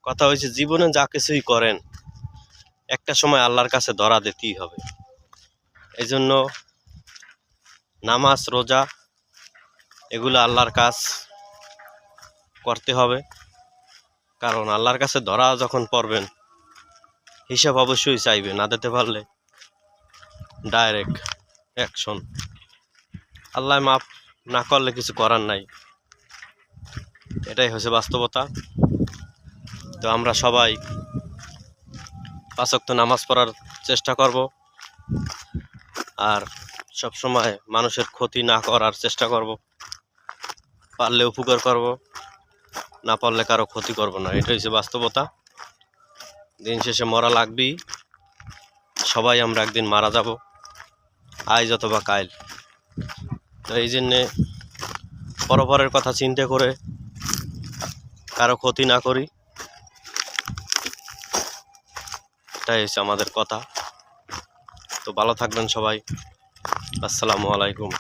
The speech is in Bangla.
কথা হয়েছে, জীবনে যা কিছুই করেন একটা সময় আল্লাহর কাছে ধরা দিতেই হবে। এই জন্য নামাজ, রোজা এগুলো আল্লাহর কাজ করতে হবে, কারণ আল্লাহর কাছে ধরা যখন পড়বেন হিসাব অবশ্যই চাইবে, না দিতে পারলে ডাইরেক্ট অ্যাকশন। আল্লাহ মাফ না করলে কিছু করার নাই, এটাই হচ্ছে বাস্তবতা। তো আমরা সবাই 5 ওয়াক্ত নামাজ পড়ার চেষ্টা করব, আর সব সময় মানুষের ক্ষতি না করার চেষ্টা করব। পারলে উপকার করব, না পারলে কারো ক্ষতি করব না, এটাই হচ্ছে বাস্তবতা। দিন শেষে মরা লাগবেই, সবাই আমরা একদিন মারা যাব, আজ অথবা কাল। তো এই জন্যে পরপরের কথা চিন্তা করে কারো ক্ষতি না করি, এটাই হচ্ছে আমাদের কথা। তো ভালো থাকবেন সবাই, আসসালামু আলাইকুম।